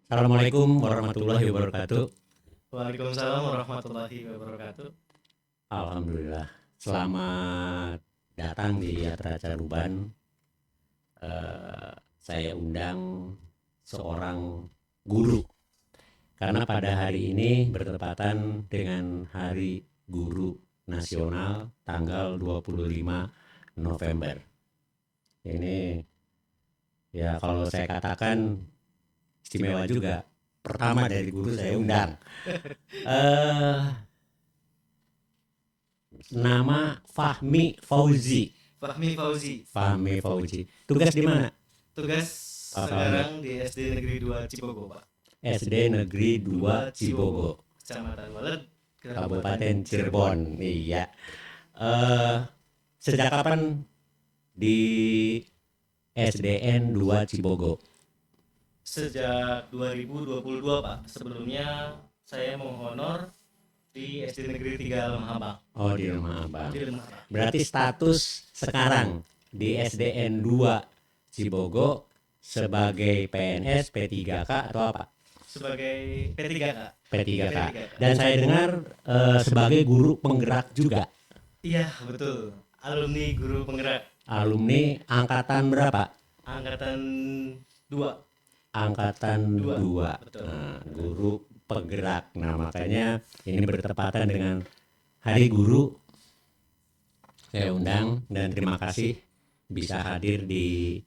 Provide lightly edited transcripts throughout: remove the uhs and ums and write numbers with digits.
Assalamualaikum warahmatullahi wabarakatuh. Waalaikumsalam warahmatullahi wabarakatuh. Alhamdulillah. Selamat datang di Yatra Caruban. Saya undang seorang guru karena pada hari ini bertepatan dengan Hari Guru Nasional tanggal 25 November. Ini ya kalau saya katakan istimewa juga. Pertama dari guru saya undang. Nama Fahmi Fauzi. Fahmi Fauzi. Tugas di mana? Tugas sekarang di SD Negeri 2 Cibogo, Pak. SD Negeri 2 Cibogo, Kecamatan Walet, Kabupaten Cirebon. Iya. Sejak kapan di SDN 2 Cibogo? Sejak 2022, Pak. Sebelumnya saya menghonor di SD Negeri 3 Lemah Abang. Oh, di Rumah Abang. Di Lemah Abang. Berarti status sekarang di SDN 2 Cibogo sebagai PNS P3K atau apa? Sebagai P3K. P3K. Dan saya dengar sebagai guru penggerak juga. Iya, betul. Alumni guru penggerak. Alumni angkatan berapa? Angkatan 2. Angkatan 2. Betul. Nah, guru penggerak. Nah, makanya ini bertepatan dengan Hari Guru. Saya undang dan terima kasih bisa hadir di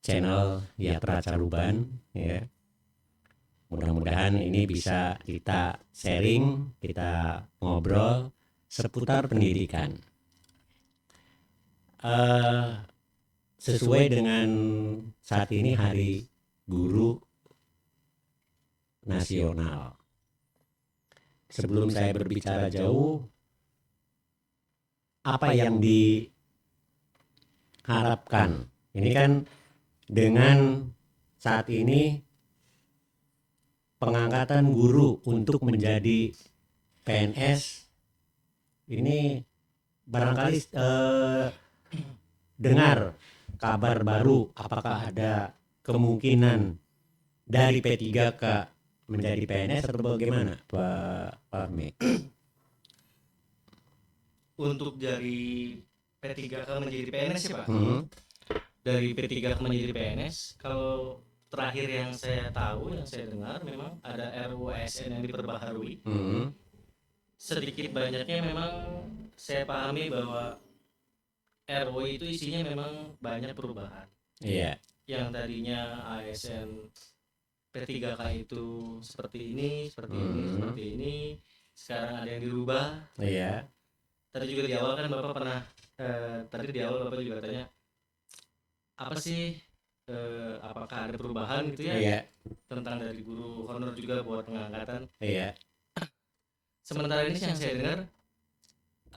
channel Yatra Caruban ya. Mudah-mudahan ini bisa kita sharing, kita ngobrol seputar pendidikan. Sesuai dengan saat ini Hari Guru Nasional. Sebelum saya berbicara jauh, apa yang diharapkan? Ini kan dengan saat ini pengangkatan guru untuk menjadi PNS ini barangkali dengar kabar baru, apakah ada kemungkinan dari P3K menjadi PNS atau bagaimana, Pak Fahmi? Untuk dari P3K menjadi PNS ya, Pak? Dari P3K menjadi PNS, kalau terakhir yang saya tahu, yang saya dengar, memang ada RUU ASN yang diperbaharui. Sedikit banyaknya memang saya pahami bahwa RUU itu isinya memang banyak perubahan. Iya. Yang tadinya ASN P3K itu seperti ini, seperti ini, sekarang ada yang dirubah. Iya. Tadi juga di awal kan Bapak pernah, tadi di awal Bapak juga tanya, apa sih, apakah ada perubahan gitu ya? Iya. Tentang dari guru honor juga buat pengangkatan. Iya. Sementara ini yang saya dengar,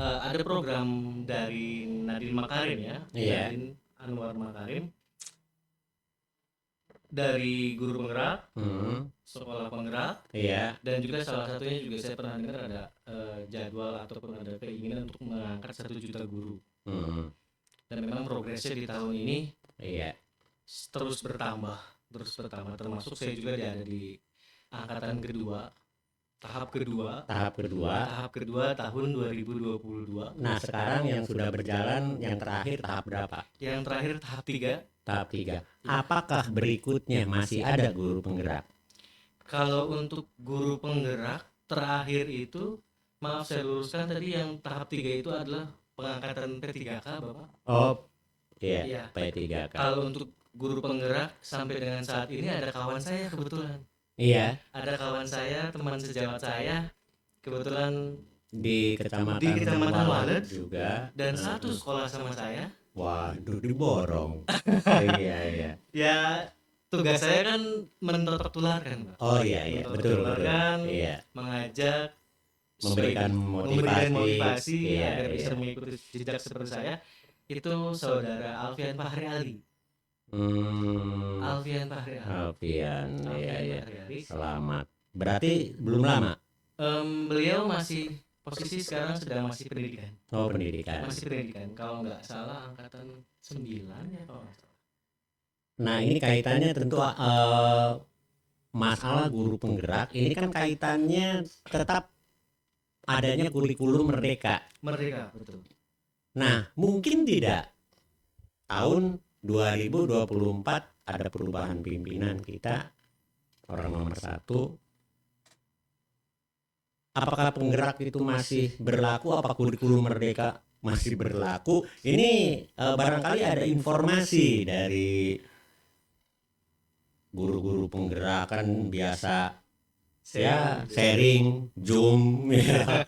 ada program dari Nadine Makarim ya, Nadine Anwar Makarim, dari guru penggerak, sekolah penggerak, dan juga salah satunya juga saya pernah dengar ada jadwal ataupun ada keinginan untuk mengangkat 1 juta guru. Dan memang progresnya di tahun ini terus bertambah, termasuk saya juga ada di angkatan kedua, tahap kedua tahun 2022. Nah, sekarang yang sudah berjalan yang terakhir tahap berapa? Yang terakhir tahap 3. Tahap 3. Apakah berikutnya masih ada guru penggerak? Kalau untuk guru penggerak terakhir itu, maaf saya luruskan tadi, yang tahap 3 itu adalah pengangkatan P3K, Bapak. Oh, iya. P3K. Kalau untuk guru penggerak sampai dengan saat ini ada kawan saya kebetulan. Iya. Ada kawan saya, teman sejawat saya, kebetulan di Kecamatan Walet juga, dan satu sekolah sama saya. Waduh, diborong. Iya. Ya, tugas saya kan mentertularkan, Pak. Oh iya, betul. Iya. Mengajak, memberikan motivasi agar bisa mengikuti jejak seperti saya. Itu saudara Alfian Fahri Ali. Alfian Fahri Ali. Selamat. Berarti belum lama? Beliau masih posisi sekarang sedang masih pendidikan. Oh, pendidikan. Masih pendidikan. Kalau nggak salah angkatan 9 ya, kalau nggak salah. Nah, ini kaitannya tentu masalah guru penggerak ini kan kaitannya tetap adanya kurikulum merdeka. Merdeka, betul. Nah, mungkin tidak tahun 2024 ada perubahan pimpinan kita, orang nomor 1. Apakah penggerak itu masih berlaku? Apa kurikulum merdeka masih berlaku? Ini barangkali ada informasi dari guru-guru penggerak kan biasa sharing Zoom ya.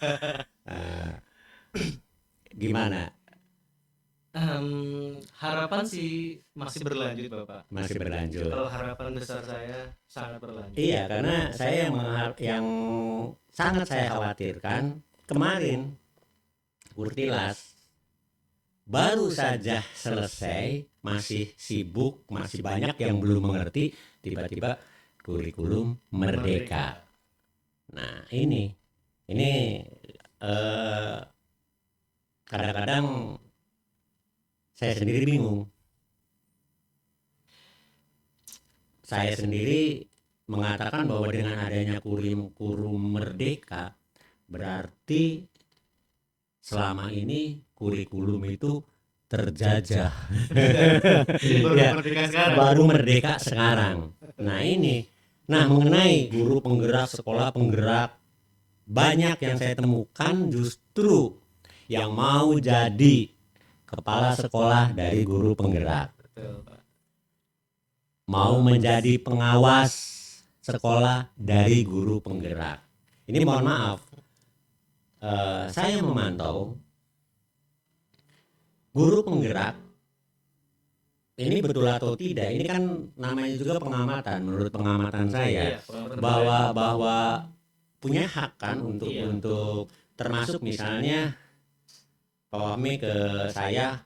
Gimana? Harapan sih masih berlanjut Bapak. Masih berlanjut. Kalau harapan besar saya sangat berlanjut. Iya, karena saya yang sangat saya khawatirkan kemarin Kurtilas baru saja selesai, masih sibuk, masih banyak yang belum mengerti, tiba-tiba kurikulum merdeka. Nah, ini kadang-kadang saya sendiri bingung. Saya sendiri mengatakan bahwa dengan adanya kurikulum merdeka berarti selama ini kurikulum itu terjajah. Baru merdeka sekarang. Nah ini, mengenai guru penggerak, sekolah penggerak, banyak yang saya temukan justru yang mau jadi kepala sekolah dari guru penggerak. Mau menjadi pengawas sekolah dari guru penggerak. Ini mohon maaf, saya memantau guru penggerak ini betul atau tidak. Ini kan namanya juga pengamatan. Menurut pengamatan saya bahwa punya hak kan untuk termasuk misalnya Pak Wahmi ke saya,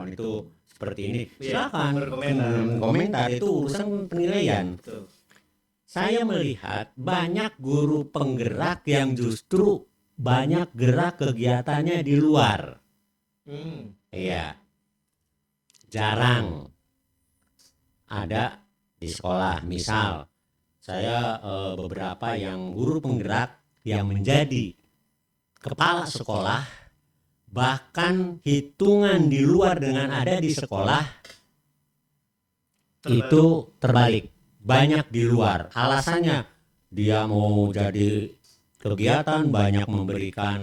itu seperti ini, silakan komentar, itu urusan penilaian. Saya melihat banyak guru penggerak yang justru banyak gerak kegiatannya di luar. Iya, jarang ada di sekolah. Misal saya beberapa yang guru penggerak yang menjadi kepala sekolah, bahkan hitungan di luar dengan ada di sekolah itu terbalik, banyak di luar. Alasannya dia mau jadi kegiatan, banyak memberikan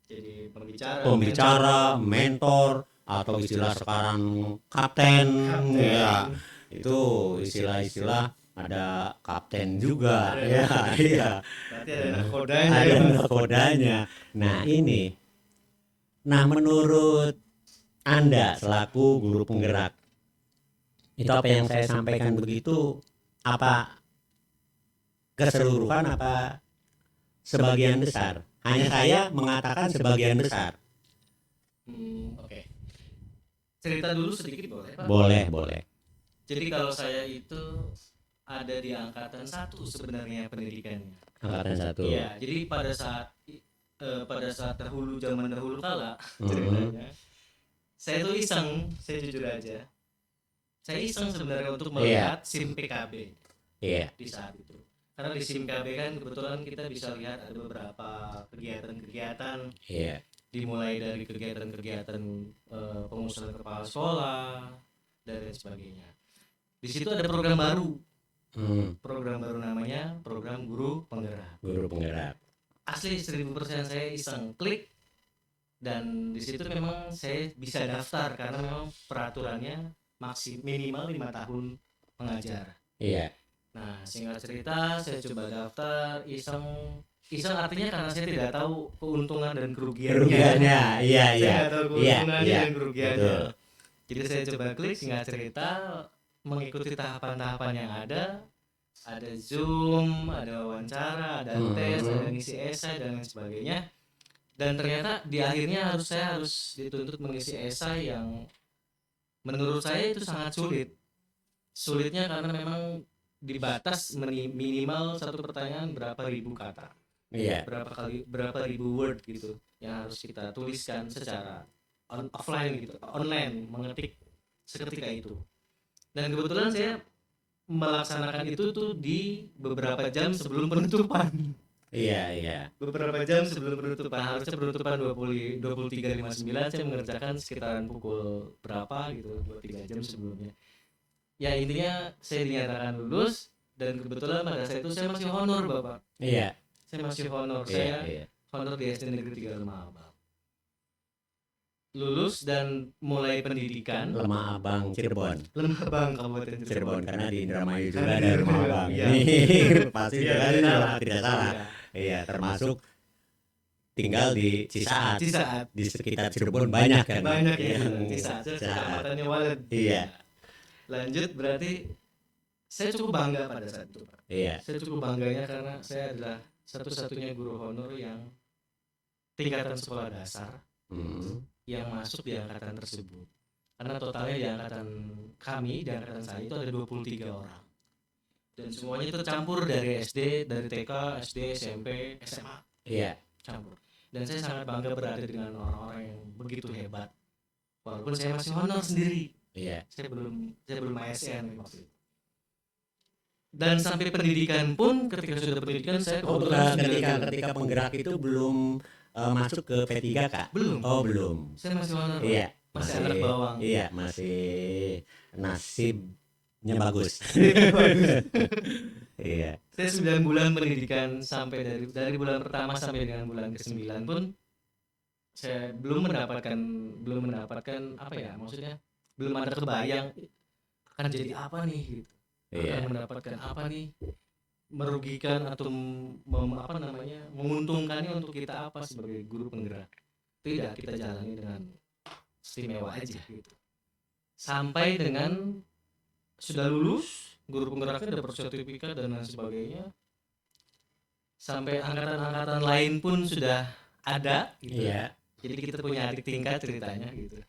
jadi pembicara, mentor, atau istilah sekarang kapten. Ya, itu istilah-istilah, ada kapten juga. Iya. Berarti ada nakodanya. Ada nakodanya. Nah, menurut Anda selaku guru penggerak, itu apa yang saya sampaikan begitu, apa keseluruhan, apa sebagian besar? Hanya saya mengatakan sebagian besar. Oke. Cerita dulu sedikit boleh Pak? Boleh. Jadi kalau saya itu ada di angkatan 1 sebenarnya pendidikannya. Angkatan 1. Iya, jadi pada saat zaman dahulu kala ceritanya, saya tuh iseng, saya jujur aja, saya iseng sebenarnya untuk melihat SIM PKB di saat itu. Karena di SIM PKB kan kebetulan kita bisa lihat ada beberapa kegiatan-kegiatan, dimulai dari kegiatan-kegiatan pengusulan kepala sekolah dan lain sebagainya. Di situ ada program baru. Program baru namanya program guru penggerak. Asli 1000% saya iseng klik, dan di situ memang saya bisa daftar karena memang peraturannya minimal 5 tahun mengajar. Iya. Nah, singkat cerita saya coba daftar, iseng artinya karena saya tidak tahu keuntungan dan kerugiannya. Iya. Saya tidak tahu keuntungannya dan kerugiannya. Jadi saya coba klik, singkat cerita mengikuti tahapan-tahapan yang ada Zoom, ada wawancara, ada tes, ada ngisi esai dan lain sebagainya. Dan ternyata di akhirnya saya harus dituntut mengisi esai yang menurut saya itu sangat sulit. Sulitnya karena memang dibatas minimal satu pertanyaan berapa ribu kata. Iya. Berapa ribu word gitu yang harus kita tuliskan secara offline gitu, online, mengetik seketika itu. Dan kebetulan saya melaksanakan itu tuh di beberapa jam sebelum penutupan. Iya. Beberapa jam sebelum penutupan, harusnya penutupan 23.59, saya mengerjakan sekitaran pukul berapa gitu, 2-3 jam sebelumnya. Ya intinya saya dinyatakan lulus, dan kebetulan pada saat itu saya masih honor, Bapak. Iya. Saya masih honor, saya honor di SD Negeri 3 Lemah Abang. Lulus dan mulai pendidikan. Lemah Abang Cirebon. Lemah Abang Kabupaten Cirebon karena di Indramayu juga ada Lemah Abang. Iya. Pasti tidak salah. Iya, termasuk tinggal di Cisaat. Di sekitar Cirebon banyak kan. Banyak ya. Cisaat, kecamatannya Walet. Iya. Lanjut, berarti saya cukup bangga pada saat itu, Pak. Iya. Saya cukup bangganya karena saya adalah satu-satunya guru honor yang tingkatan sekolah dasar yang masuk di angkatan tersebut. Karena totalnya di angkatan kami, di angkatan saya itu ada 23 orang. Dan semuanya itu tercampur dari SD, dari TK, SD, SMP, SMA. Iya. Campur. Dan saya sangat bangga berada dengan orang-orang yang begitu hebat. Walaupun saya masih honor sendiri. Iya. Saya belum ASN waktu itu. Dan sampai pendidikan pun, ketika sudah pendidikan saya ketika penggerak itu belum masuk ke P3 Kak? Belum. Oh belum. Saya masih honor. Iya. Masih anak bawang. Iya, masih nasibnya bagus. Iya. Saya 9 bulan pendidikan, sampai dari bulan pertama sampai dengan bulan ke-9 pun saya belum mendapatkan apa ya, maksudnya belum ada kebayang akan jadi apa nih gitu. Akan mendapatkan apa nih, merugikan atau menguntungkannya untuk kita apa sebagai guru penggerak. Tidak, kita jalani dengan istimewa aja gitu. Sampai dengan sudah lulus, guru penggeraknya dapat sertifikat dan lain sebagainya. Sampai angkatan-angkatan lain pun sudah ada gitu. Iya. Jadi kita punya adik tingkat ceritanya gitu.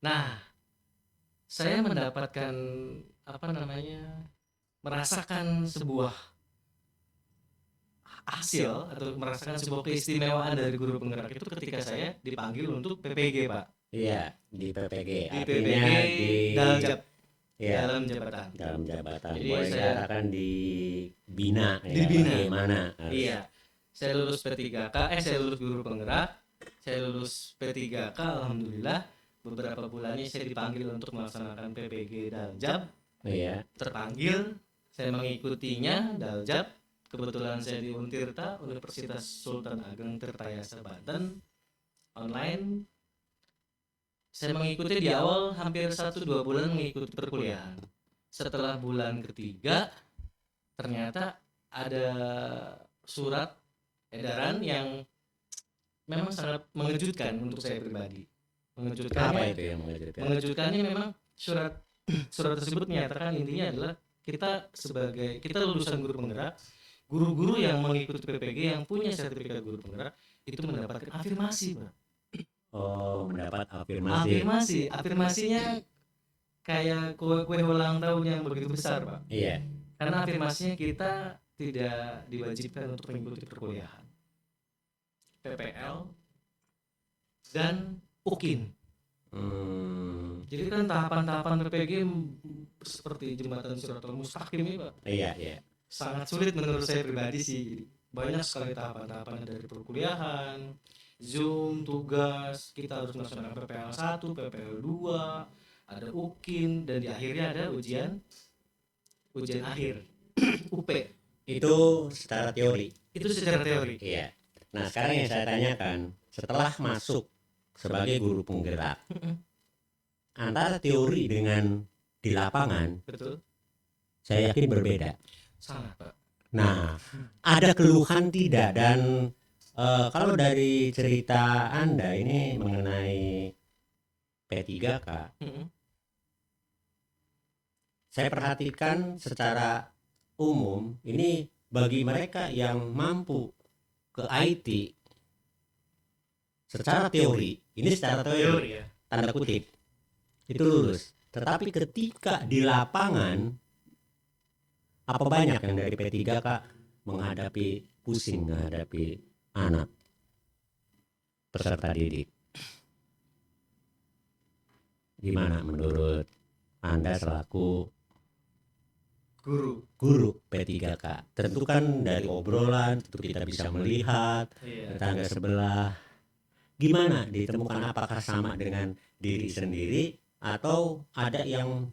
Nah, saya mendapatkan merasakan sebuah hasil atau merasakan sebuah keistimewaan dari guru penggerak itu ketika saya dipanggil untuk PPG, Pak. Iya, di PPG. Di PPG Daljab. Ya, dalam jabatan. Jadi saya akan dibina. Dibina. Bagaimana? Iya. Saya lulus P3K, saya lulus guru penggerak. Saya lulus P3K, alhamdulillah. Beberapa bulannya saya dipanggil untuk melaksanakan PPG Daljab. Iya. Terpanggil, saya mengikutinya Daljab. Kebetulan saya di Untirta, Universitas Sultan Ageng Tirtayasa Banten, online. Saya mengikuti di awal hampir 1-2 bulan mengikuti perkuliahan. Setelah bulan ketiga, ternyata ada surat edaran yang memang sangat mengejutkan untuk saya pribadi. Apa itu yang mengejutkan? Mengejutkannya memang surat tersebut menyatakan intinya adalah kita lulusan guru penggerak, guru-guru yang mengikuti PPG yang punya sertifikat guru penggerak itu mendapatkan afirmasi, Pak. Oh, mendapat afirmasi. Afirmasinya kayak kue ulang tahun yang begitu besar, Pak. Iya. Karena afirmasinya kita tidak diwajibkan untuk mengikuti perkuliahan, PPL dan UKIN. Jadi kan tahapan-tahapan PPG seperti jembatan Siratul Mustaqim ini, Pak. Iya. Sangat sulit menurut saya pribadi sih. Banyak sekali tahapan-tahapan dari perkuliahan, Zoom, tugas, kita harus melaksanakan PPL 1, PPL 2, ada UKIN, dan di akhirnya ada ujian akhir, UP. Itu secara teori. Iya. Nah, sekarang yang saya tanyakan, setelah masuk sebagai guru penggerak, antara teori dengan di lapangan, betul, saya yakin berbeda. Sangat, Pak. Nah, ada keluhan tidak? Dan kalau dari cerita Anda ini mengenai P3K, saya perhatikan secara umum ini bagi mereka yang mampu ke IT secara teori, ya, tanda kutip, itu lulus. Tetapi ketika di lapangan, apa banyak yang dari P3K menghadapi pusing menghadapi anak peserta didik. Gimana menurut Anda selaku guru P3K. Tentu kan dari obrolan tentu kita bisa melihat tetangga sebelah. Gimana ditemukan apakah sama dengan diri sendiri atau ada yang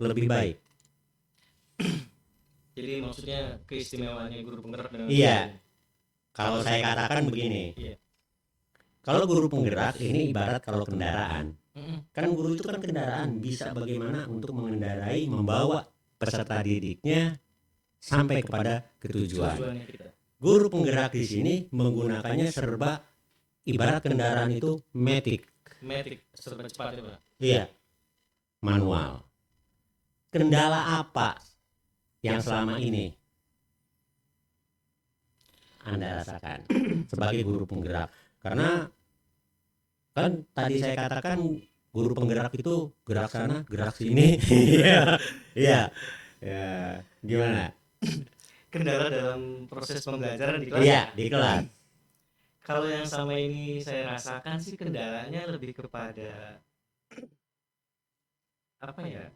lebih baik? Jadi maksudnya keistimewaannya guru penggerak dengan kalau saya katakan begini. Kalau guru penggerak ini ibarat kalau kendaraan. Kan guru itu kan kendaraan, bisa bagaimana untuk mengendarai, membawa peserta didiknya sampai kepada ketujuan. Guru penggerak di sini menggunakannya serba ibarat kendaraan itu matic serba cepat ya Pak? Iya, manual. Kendala apa yang selama ini Anda rasakan sebagai guru penggerak? Karena kan tadi saya katakan guru penggerak itu gerak sana, gerak sini. Iya. Ya, gimana? Kendala dalam proses pembelajaran di kelas? Iya, di kelas. Kalau yang sama ini saya rasakan sih kendalanya lebih kepada apa ya?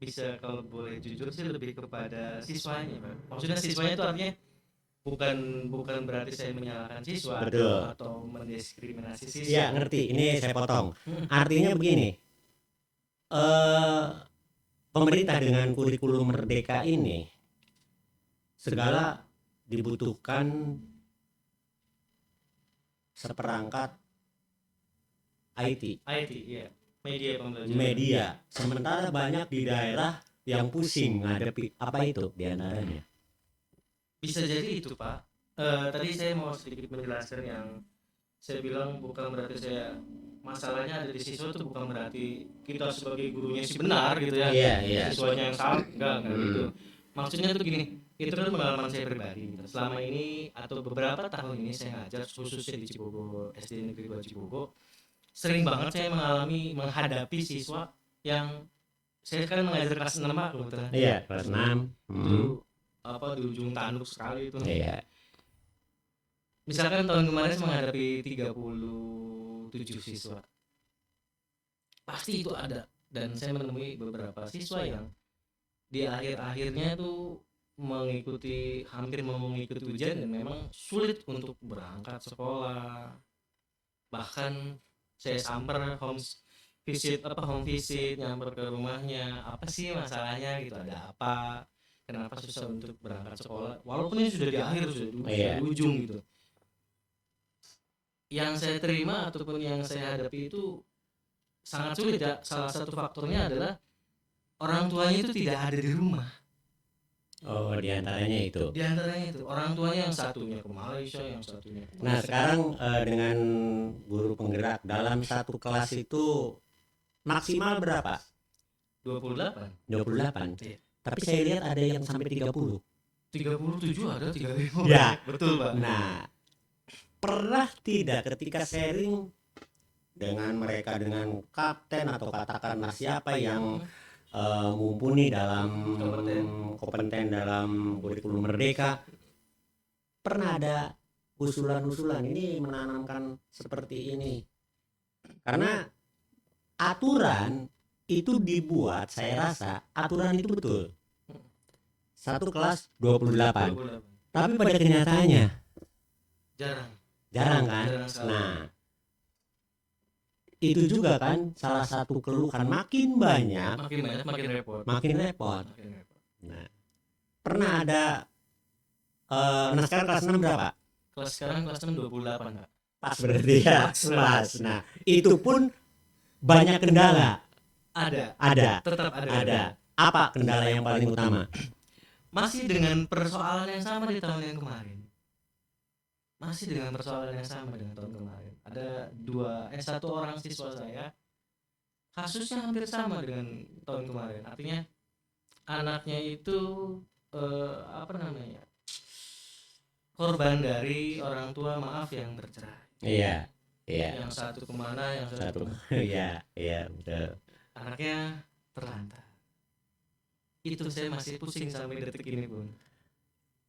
Bisa kalau boleh jujur sih lebih kepada siswanya, Pak. Maksudnya siswanya itu artinya bukan berarti saya menyalahkan siswa. Betul. Atau mendiskriminasi siswa. Iya, ngerti. Ini saya potong. Artinya begini. Pemerintah dengan kurikulum merdeka ini segala dibutuhkan seperangkat IT, iya. Media pembelajaran. Media. Sementara banyak di daerah yang pusing ngadepi apa itu diantaranya. Bisa jadi itu Pak. Tadi saya mau sedikit menjelaskan yang saya bilang bukan berarti saya masalahnya ada di siswa itu bukan berarti kita sebagai gurunya sih benar gitu ya. Iya. Siswanya yang salah enggak gitu. Maksudnya tuh gini, itu kan pengalaman saya pribadi gitu. Selama ini atau beberapa tahun ini saya ngajar khususnya di Cibogo, SD Negeri 2 Cibogo, sering banget saya menghadapi siswa yang saya kan mengajar kelas 6 Pak kebetulan. Iya, kelas 6. Itu di ujung tanduk sekali itu. Iya. Misalkan tahun kemarin saya menghadapi 37 siswa. Pasti itu ada, dan saya menemui beberapa siswa yang di akhir-akhirnya itu hampir mau mengikuti ujian dan memang sulit untuk berangkat sekolah. Bahkan saya samper home visit nyamper ke rumahnya, apa sih masalahnya gitu, ada apa, kenapa susah untuk berangkat sekolah walaupun ini sudah di akhir, sudah di ujung gitu. Yang saya terima ataupun yang saya hadapi itu sangat sulit ya. Salah satu faktornya adalah orang tuanya itu tidak ada di rumah. Oh, diantaranya itu. Orang tuanya yang satunya ke Malaysia, yang satunya ke Malaysia. Nah, sekarang dengan guru penggerak dalam satu kelas itu maksimal berapa? 28. Iya. Tapi saya lihat ada yang sampai 30. 37 ada 35. Ya, betul Pak. Nah, pernah tidak ketika sharing dengan mereka, dengan kapten atau katakanlah siapa yang mumpuni dalam kompeten dalam kurikulum merdeka, pernah ada usulan-usulan ini menanamkan seperti ini? Karena aturan itu dibuat, saya rasa aturan itu betul. Satu kelas 28. Tapi pada kenyataannya jarang kan? Nah, itu juga kan salah satu keluhan, makin banyak makin repot. Nah, pernah ada nah sekarang kelas 6 berapa? Sekarang kelas 6 28 Pak. Pas berarti ya. Pas. Nah, itu pun banyak kendala. Tetap ada. Apa kendala yang paling utama? Masih dengan persoalan yang sama di tahun yang kemarin. Ada satu orang siswa saya kasusnya hampir sama dengan tahun kemarin. Artinya anaknya itu korban dari orang tua yang bercerai. Iya. Yang satu kemana, yang satu. Iya, betul. Anaknya terlantar. Itu saya masih pusing sampai detik ini pun.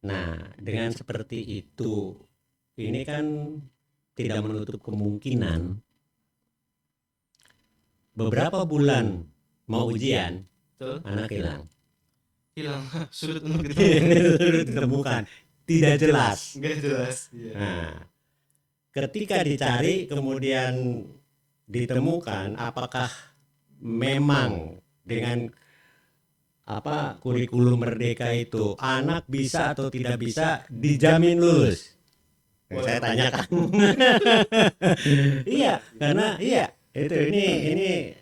Nah, dengan seperti itu, ini kan tidak menutup kemungkinan beberapa bulan mau ujian, anak hilang. hilang, sulit untuk ditemukan, tidak jelas. Nggak jelas. Iya. Nah, ketika dicari kemudian ditemukan, apakah memang dengan kurikulum merdeka itu anak bisa atau tidak bisa dijamin lulus? Yang saya tanyakan. Iya, karena itu ini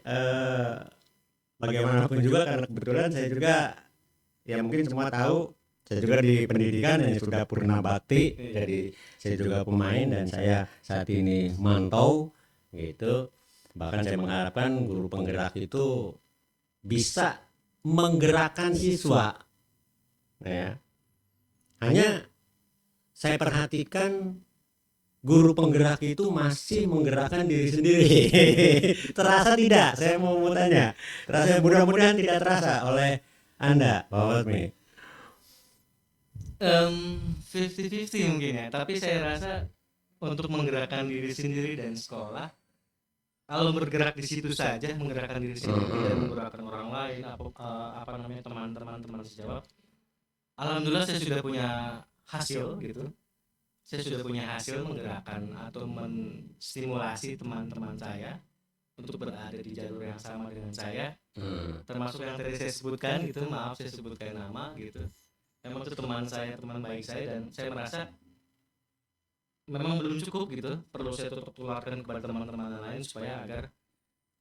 bagaimanapun juga, karena kebetulan saya juga, ya mungkin semua tahu, saya juga di pendidikan yang sudah purna bakti, jadi saya juga pemain dan saya saat ini mantau gitu. Bahkan saya mengharapkan guru penggerak itu bisa menggerakkan siswa, ya. Hanya saya perhatikan guru penggerak itu masih menggerakkan diri sendiri. Terasa tidak? Saya mau tanya. Terasa, mudah-mudahan tidak terasa oleh Anda, Pak Wasmi. 50-50 mungkin ya. Tapi saya rasa untuk menggerakkan diri sendiri dan sekolah, kalau bergerak di situ saja, menggerakkan diri sendiri dan menggerakkan orang lain, teman-teman sejawat, alhamdulillah saya sudah punya hasil gitu. Saya sudah punya hasil menggerakkan atau menstimulasi teman-teman saya untuk berada di jalur yang sama dengan saya, termasuk yang tadi saya sebutkan gitu, maaf saya sebutkan nama gitu. Memang itu teman baik saya, dan saya merasa memang belum cukup gitu, perlu saya tularkan kepada teman-teman lain supaya agar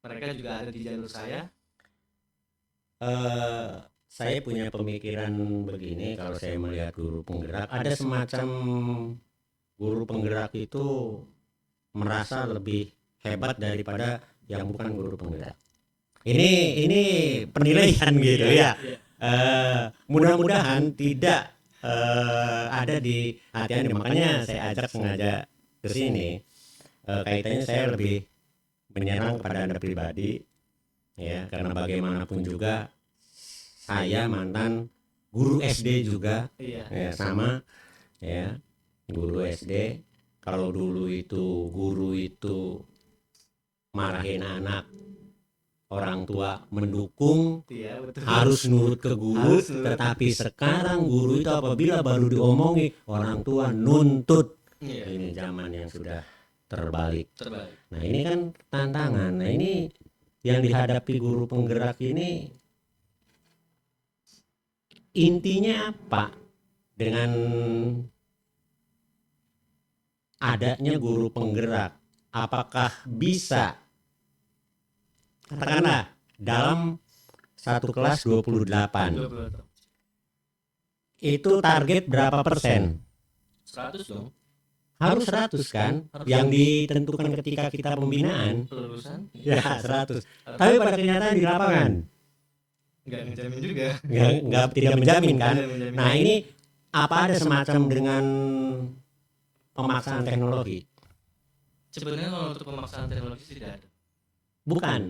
mereka juga ada di jalur saya. Saya punya pemikiran begini, kalau saya melihat guru penggerak, ada semacam guru penggerak itu merasa lebih hebat daripada yang bukan guru penggerak. Ini penilaian gitu ya. Mudah-mudahan tidak ada di hati Anda, makanya saya ajak sengaja ke sini. Kaitannya saya lebih menyerang kepada Anda pribadi, ya, karena bagaimanapun juga saya mantan guru SD juga, ya, sama, ya, guru SD. Kalau dulu itu guru itu marahin anak, orang tua mendukung, harus nurut ke guru. Tetapi sekarang guru itu apabila baru diomongi, orang tua nuntut. Ini zaman yang sudah terbalik. Nah, ini kan tantangan. Nah, ini yang dihadapi guru penggerak ini, intinya apa dengan adanya guru penggerak? Apakah bisa, katakanlah dalam satu kelas 28, itu target berapa persen? 100 dong. Harus 100 kan? Yang ditentukan ketika kita pembinaan. Kelulusan? Ya 100. Tapi pada kenyataan di lapangan nggak menjamin juga. Tidak menjamin kan? Nah, ini apa ada semacam dengan pemaksaan teknologi? Sebenarnya kalau untuk pemaksaan teknologi tidak ada. Bukan.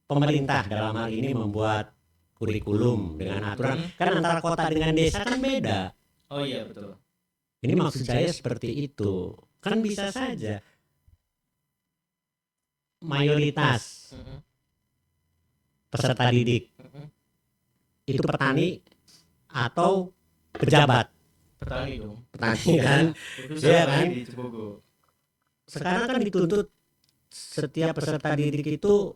Pemerintah dalam hal ini membuat kurikulum dengan aturan. Kan antara kota dengan desa kan beda. Oh iya, betul. Ini maksud saya seperti itu. Kan bisa saja mayoritas peserta didik itu petani atau pejabat. Petani dong. Petani kan? Iya kan? Di Cibogo. Sekarang kan dituntut setiap peserta didik itu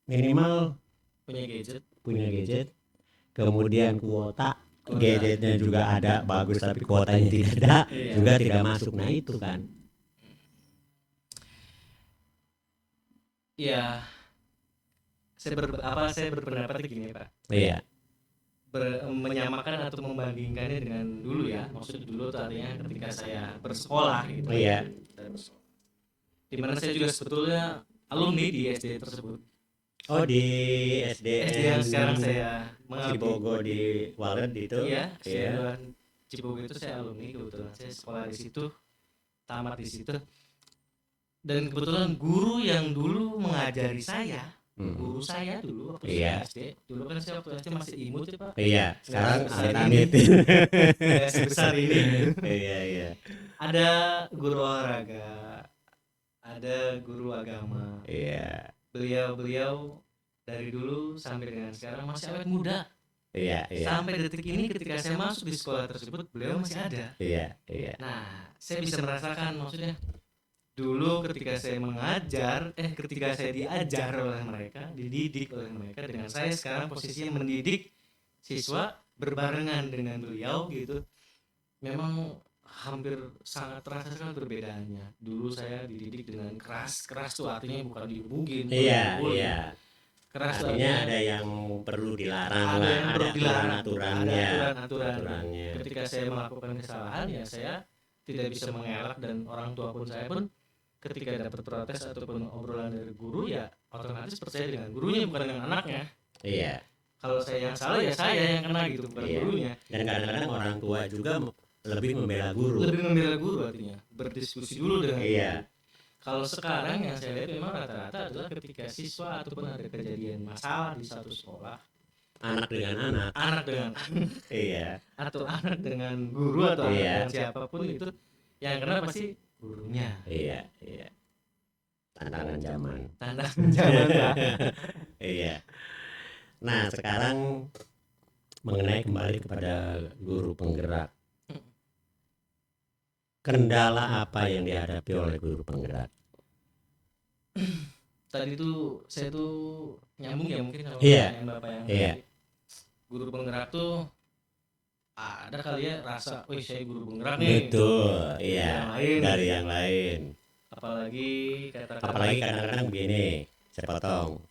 minimal punya gadget, kemudian kuota. Gadgetnya juga ada bagus tapi kuotanya tidak ada, juga tidak masuk. Nah, itu kan. Ya, saya berpendapat gini, Pak. Iya. Menyamakan atau membandingkannya dengan dulu ya. Maksud dulu itu artinya ketika saya bersekolah gitu. Iya. Dimana saya juga sebetulnya alumni di SD tersebut. Oh, di SD yang sekarang saya Cibogo di Walet itu. Iya. Cibogo itu saya alumni, kebetulan saya sekolah di situ, tamat di situ. Dan kebetulan guru yang dulu mengajari saya, guru saya dulu waktu saya SD, dulu kan saya waktu SD masih imut ya Pak. Iya, sekarang amit-amit. Sebesar ini. Iya. Ada guru olahraga, ada guru agama. Iya. Beliau dari dulu sampai dengan sekarang masih awet muda. Iya. Sampai detik ini ketika saya masuk di sekolah tersebut, beliau masih ada. Iya. Nah, saya bisa merasakan, maksudnya dulu ketika saya ketika saya diajar oleh mereka, dididik oleh mereka, dengan saya sekarang posisinya mendidik siswa berbarengan dengan beliau gitu, memang hampir sangat terasa sekali perbedaannya. Dulu saya dididik dengan keras tuh artinya bukan digebukin, Iya. keras tuh Artinya artinya ada yang perlu dilarang ada lah, yang perlu dilarang, aturan-aturannya. ada aturan-aturannya. Ketika saya melakukan kesalahan, ya saya tidak bisa mengelak, dan orang tua pun saya pun ketika dapat protes ataupun obrolan dari guru, ya otomatis percaya dengan gurunya bukan dengan anaknya. Iya. Kalau saya yang salah, ya saya yang kena gitu, bukan gurunya. Dan kadang-kadang orang tua juga lebih membela guru. Artinya berdiskusi dulu dengan guru. Kalau sekarang yang saya lihat memang rata-rata adalah ketika siswa ataupun ada kejadian masalah di satu sekolah, anak dengan iya, atau anak dengan guru atau anak dengan siapapun itu, yang kena pasti gurunya. Iya. Tantangan zaman. Lah. Iya. Nah, sekarang mengenai kembali kepada guru penggerak. Kendala apa yang dihadapi oleh guru penggerak? Tadi tuh saya tuh nyambung ya mungkin sama yang Bapak yang tadi. Guru penggerak tuh ada kali ya rasa, wih saya guru penggerak nih. Betul, iya. Dari yang lain. Apalagi kadang-kadang begini, saya potong.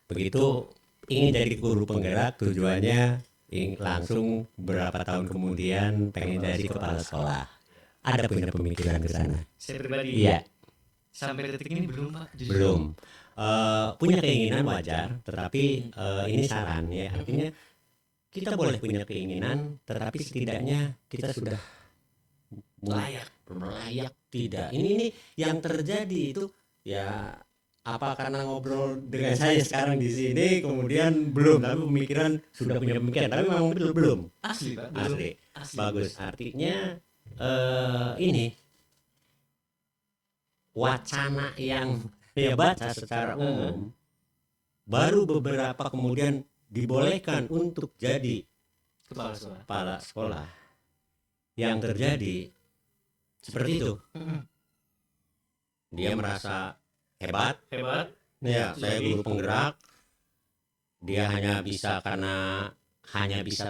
Begitu ingin jadi guru penggerak, tujuannya langsung beberapa tahun kemudian pengen jadi kepala sekolah. Ada punya pemikiran ke sana? Saya pribadi. Iya. Sampai detik ini belum, Pak. Belum. Punya keinginan wajar, tetapi ini saran ya. Artinya kita boleh punya keinginan, tetapi setidaknya kita sudah layak tidak. Ini yang terjadi itu ya, apa karena ngobrol dengan saya sekarang di sini kemudian belum, tapi pemikiran sudah punya pemikiran, tapi memang belum. Asli, Pak. Asli. Bagus. Artinya ini wacana yang dia baca secara umum baru beberapa kemudian dibolehkan untuk jadi kepala sekolah. Yang terjadi seperti itu. Dia merasa hebat. Ya, saya guru penggerak. Dia hanya bisa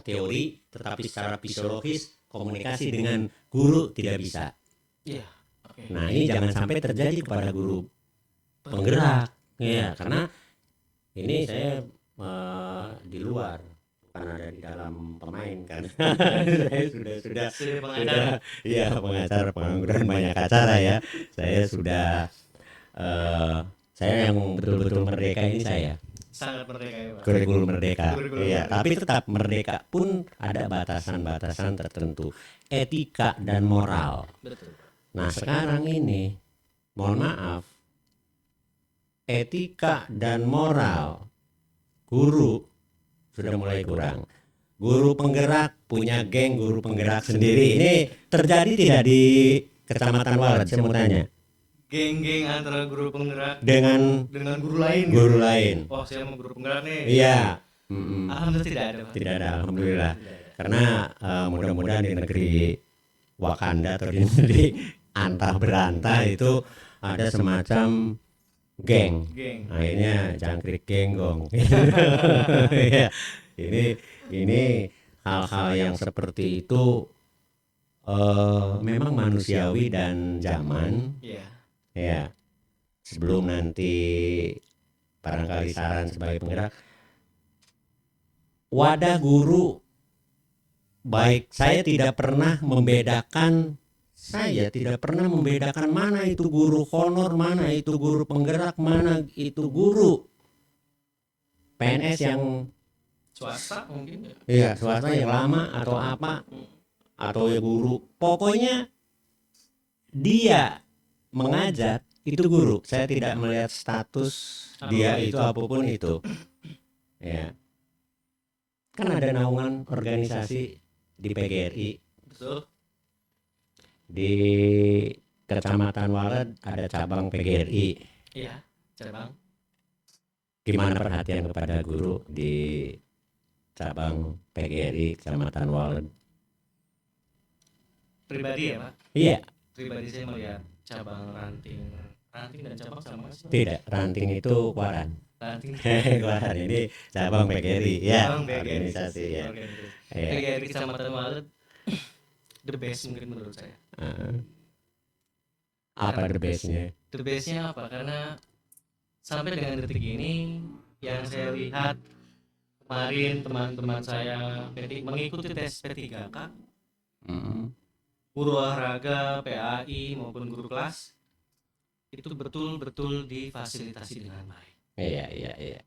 teori, tetapi secara fisiologis komunikasi dengan guru tidak bisa. Iya. Nah, ini jangan sampai terjadi kepada guru penggerak. Ya, karena ini saya di luar, bukan ada di dalam pemain kan. Saya sudah pengacara, pengangguran banyak acara ya. Saya sudah saya yang betul-betul merdeka ini saya. Sangat merdeka ya, Pak. Kurikulum merdeka. Iya, tapi tetap merdeka pun ada batasan-batasan tertentu, etika dan moral. Betul. Nah, sekarang ini mohon maaf, etika dan moral guru sudah mulai kurang. Guru penggerak punya geng guru penggerak sendiri. Ini terjadi tidak di Kecamatan Walet? Saya mau tanya. Geng-geng antara guru penggerak dengan guru lain. Guru lain. Oh, saya mau guru penggerak nih. Iya. Alhamdulillah tidak ada, Pak. Tidak ada, alhamdulillah. Karena mudah-mudahan di negeri Wakanda atau di negeri antah berantah itu ada semacam geng. Akhirnya jangkrik genggong. Ya, ini hal-hal yang seperti itu memang manusiawi dan zaman. Ya, sebelum nanti barangkali saran sebagai penggerak, wadah guru baik, saya tidak pernah membedakan mana itu guru honor, mana itu guru penggerak, mana itu guru PNS yang swasta mungkin. Iya, swasta yang lama atau apa, atau ya guru, pokoknya dia mengajar itu guru. Saya tidak melihat status dia itu apapun itu. Ya. Kan ada naungan organisasi di PGRI. Betul. Di Kecamatan Walet ada cabang PGRI. Iya, cabang. gimana perhatian kepada guru di cabang PGRI Kecamatan Walet? Pribadi ya Pak? Iya. Pribadi saya melihat cabang ranting dan cabang sama sih? Tidak, ranting itu Kuaran. Ranting Kuaran ini cabang PGRI ya, cabang PGRI. organisasi ya. PGRI Kecamatan Walet the best mungkin menurut saya. Apa the bestnya? The bestnya apa? Karena sampai dengan detik ini yang saya lihat kemarin teman-teman saya mengikuti tes P3K, guru olahraga, PAI maupun guru kelas itu betul-betul difasilitasi dengan baik. Iya.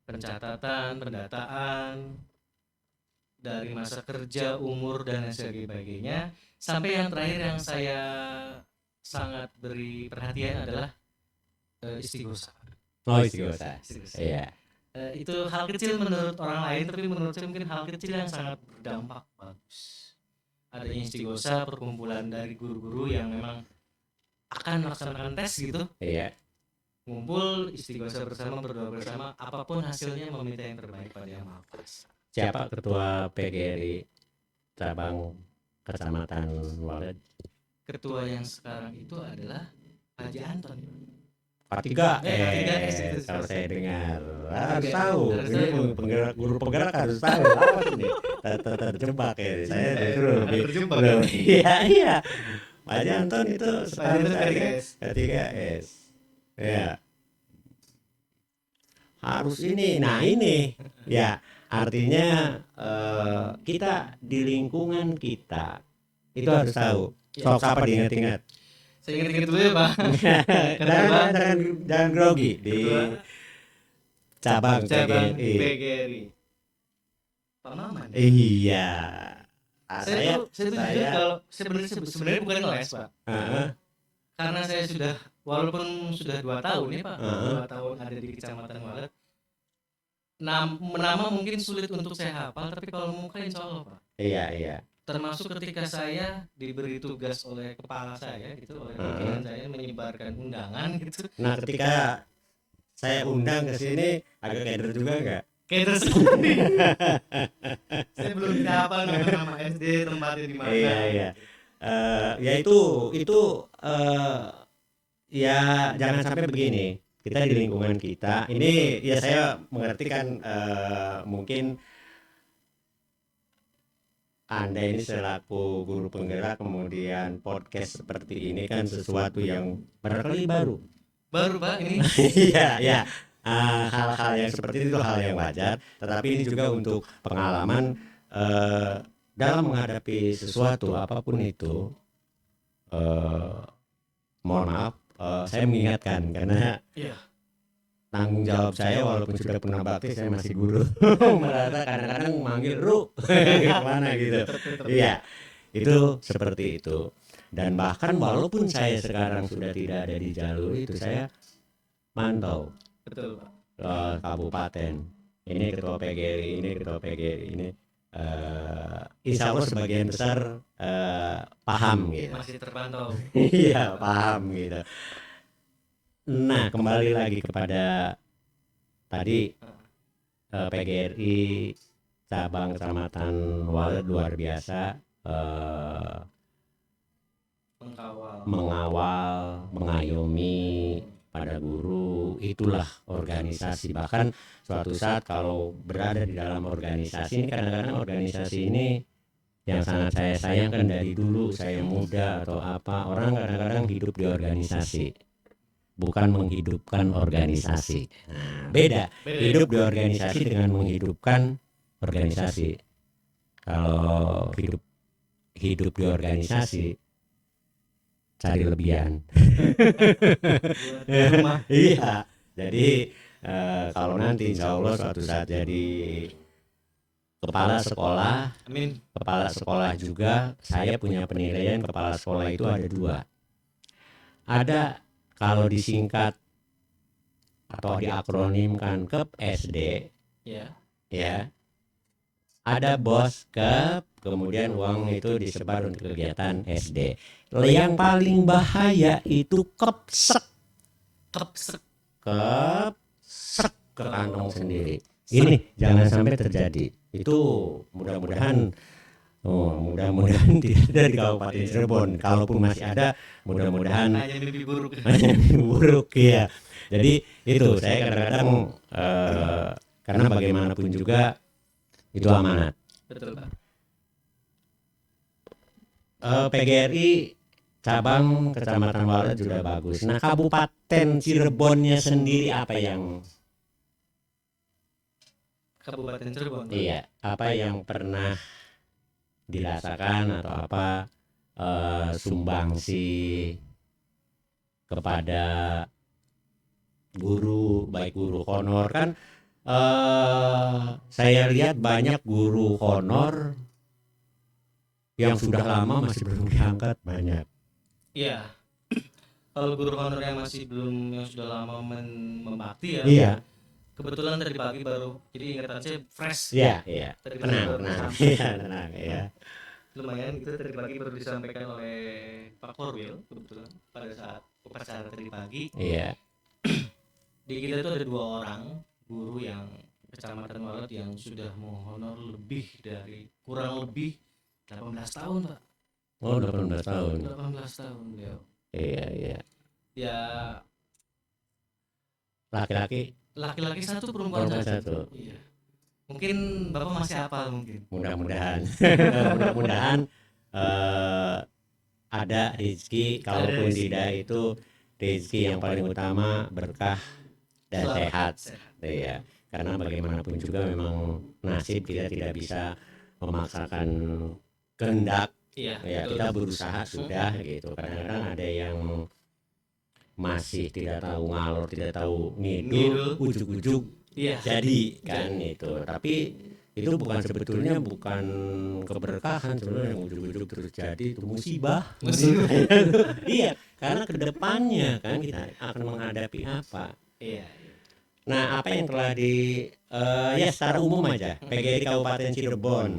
Pencatatan, pendataan dari masa kerja, umur dan sebagainya, sampai yang terakhir yang saya sangat beri perhatian adalah istighosa. Oh, istighosa. Iya. Itu hal kecil menurut orang lain, tapi menurut saya mungkin hal kecil yang sangat berdampak bagus. Adanya istighosa, perkumpulan dari guru-guru yang memang akan melaksanakan tes gitu. Iya. Ngumpul, istighosa bersama, berdoa bersama, apapun hasilnya meminta yang terbaik pada Yang Maha Kuasa. Siapa ketua PGRI cabang Kecamatan Walet? Ketua yang sekarang itu adalah Haji Anton. P3S kalau saya dengar harus tahu. Ini guru penggerak harus tahu apa ini. Terjebak ya. Saya disuruh terjebak. Iya. Haji Anton itu P3S. Ya. Harus ini. Nah ini ya artinya kita di lingkungan kita itu harus tahu. Sok apa diingat-ingat. Saya ingat-ingat dulu ya Pak. Jangan grogi di cabang PGRI. Pak Maman. Iya. Saya jujur kalau sebenarnya bukan ngeles Pak. Karena saya sudah walaupun sudah 2 tahun ya Pak, 2 tahun ada di Kecamatan Walet. Nama mungkin sulit untuk saya hafal, tapi kalau muka insya Allah Pak. Iya. Termasuk ketika saya diberi tugas oleh kepala saya gitu, oleh pimpinan saya menyebarkan undangan gitu. Nah ketika saya undang ke sini agak keder juga nggak? Keder sekali. Saya belum bisa hafal nama SD, tempatnya di mana. Iya. Ya itu ya jangan sampai begini. Kita di lingkungan kita ini ya saya mengerti kan mungkin Anda ini selaku guru penggerak kemudian podcast seperti ini kan sesuatu yang barangkali baru Pak ini. Iya. Hal-hal yang seperti itu hal yang wajar, tetapi ini juga untuk pengalaman dalam menghadapi sesuatu apapun itu. Mohon maaf, saya mengingatkan karena tanggung jawab saya walaupun sudah pernah bakti saya masih guru. Merasa kadang-kadang manggil Ru kemana gitu. Iya, itu seperti itu. Dan bahkan walaupun saya sekarang sudah tidak ada di jalur itu, saya mantau. Betul Pak. Kabupaten. Ini ketua PGRI, ini. Insya Allah sebagian besar paham gitu. Masih terpantau. Iya, paham gitu. Nah, kembali lagi kepada tadi PGRI cabang Kecamatan Walet luar biasa mengawal, mengayomi pada guru, itulah organisasi. Bahkan suatu saat kalau berada di dalam organisasi ini, kadang-kadang organisasi ini yang sangat saya sayangkan dari dulu saya muda atau apa, orang kadang-kadang hidup di organisasi bukan menghidupkan organisasi. Nah, beda hidup di organisasi dengan menghidupkan organisasi. Kalau hidup di organisasi cari lebihan. Iya. Jadi kalau nanti insya Allah suatu saat jadi kepala sekolah, amin. Kepala sekolah juga, saya punya penilaian kepala sekolah itu ada 2. Ada kalau disingkat atau diakronimkan KEP SD, ya, ada bos KEP, kemudian uang itu disebar untuk kegiatan SD. Yang paling bahaya itu KEPSEK. ke kantong sendiri. Ini jangan sampai terjadi. Itu mudah-mudahan tidak ada di Kabupaten Cirebon. Kalaupun masih ada, mudah-mudahan hanya mimpi buruk. buruk ya. Jadi itu saya kadang-kadang karena bagaimanapun juga itu amanat. Betul Pak. PGRI cabang Kecamatan Walet sudah bagus. Nah, Kabupaten Cirebonnya sendiri apa yang Kabupaten Cirebon. Iya, apa yang pernah dirasakan atau apa sumbangsi kepada guru, baik guru honor kan saya lihat banyak guru honor yang sudah lama masih belum diangkat banyak. Iya. Kalau guru honor yang masih belum, yang sudah lama membakti ya. Iya. Kebetulan tadi pagi baru, jadi ingatan saya fresh. Iya. Tadi Tenang. Iya, tenang ya. Lumayan itu tadi pagi baru disampaikan oleh Pak Korwil kebetulan pada saat upacara tadi pagi. Iya. Di kita itu ada 2 orang guru yang Kecamatan Walet yang sudah menghonor kurang lebih 18 tahun Pak. Oh, 18 tahun. 18 tahun beliau. Iya. Ya Laki-laki satu, perempuan satu. Iya. Mungkin Bapak masih hafal mungkin. Mudah-mudahan ada rezeki, kalaupun tidak itu rezeki yang paling utama berkah dan sehat. Iya. Karena bagaimanapun juga memang nasib kita tidak bisa memaksakan kehendak. Iya. Ya, kita berusaha sudah gitu. Kadang-kadang ada yang masih tidak tahu ngalor, tidak tahu ngidul, ujuk-ujuk jadi kan itu. Tapi itu sebetulnya bukan keberkahan, sebenarnya yang ujuk-ujuk terus jadi itu musibah. Iya, karena kedepannya kan kita akan menghadapi apa. Iya. Nah, apa yang telah ya secara umum aja PGRI Kabupaten Cirebon